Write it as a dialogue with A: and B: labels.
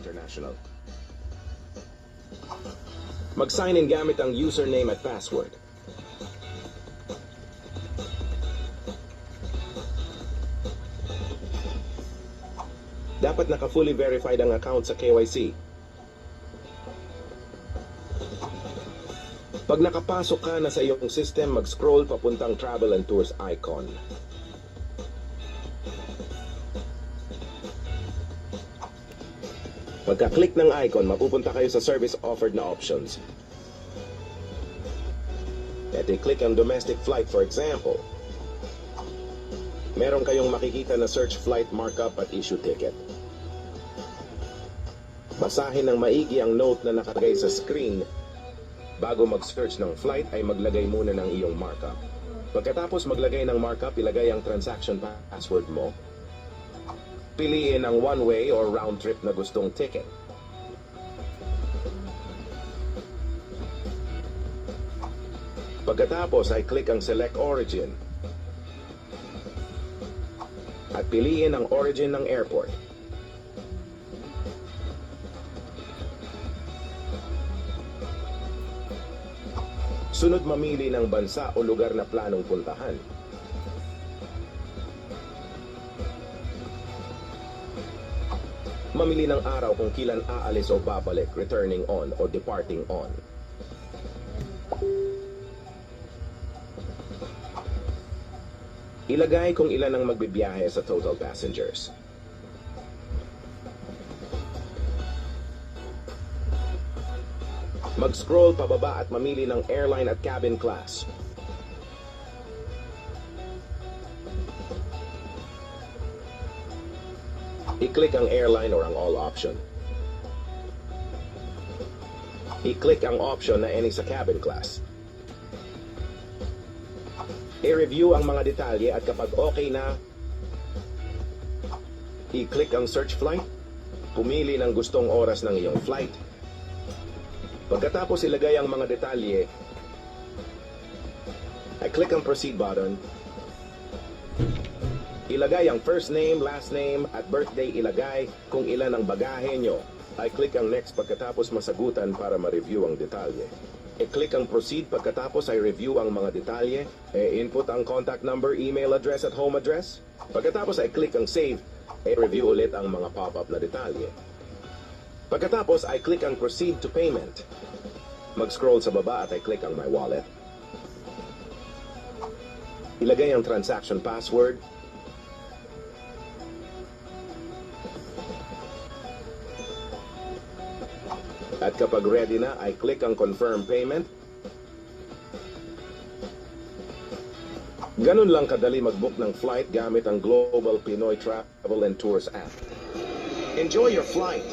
A: International. Mag-sign in gamit ang username at password. Dapat naka-fully verified ang account sa KYC. Pag nakapasok ka na sa iyong system, mag-scroll papuntang Travel and Tours icon. Pagka-click ng icon, mapupunta kayo sa service offered na options. At i-click ang domestic flight for example. Meron kayong makikita na search flight markup at issue ticket. Basahin ng maigi ang note na nakalagay sa screen. Bago mag-search ng flight ay maglagay muna ng iyong markup. Pagkatapos maglagay ng markup, ilagay ang transaction password mo. Piliin ang one-way or round trip na gustong ticket. Pagkatapos ay click ang select origin. At piliin ang origin ng airport. Sunod mamili ng bansa o lugar na planong puntahan. Mamili ng araw kung kailan aalis o babalik, returning on o departing on. Ilagay kung ilan ang magbibiyahe sa total passengers. Mag-scroll pababa at mamili ng airline at cabin class. I-click ang airline or ang all option. I-click ang option na any sa cabin class. I-review ang mga detalye at kapag okay na, i-click ang search flight. Pumili ng gustong oras ng iyong flight. Pagkatapos ilagay ang mga detalye, i-click ang proceed button. Ilagay ang first name, last name, at birthday ilagay kung ilan ang bagahe nyo. I-click ang next pagkatapos masagutan para ma-review ang detalye. I-click ang proceed pagkatapos ay review ang mga detalye. I-input ang contact number, email address at home address. Pagkatapos ay click ang save. I-review ulit ang mga pop-up na detalye. Pagkatapos ay click ang proceed to payment. Mag-scroll sa baba at i-click ang my wallet. Ilagay ang transaction password. At kapag ready na, ay click ang confirm payment. Ganun lang kadali mag-book ng flight gamit ang Global Pinoy Travel and Tours app. Enjoy your flight!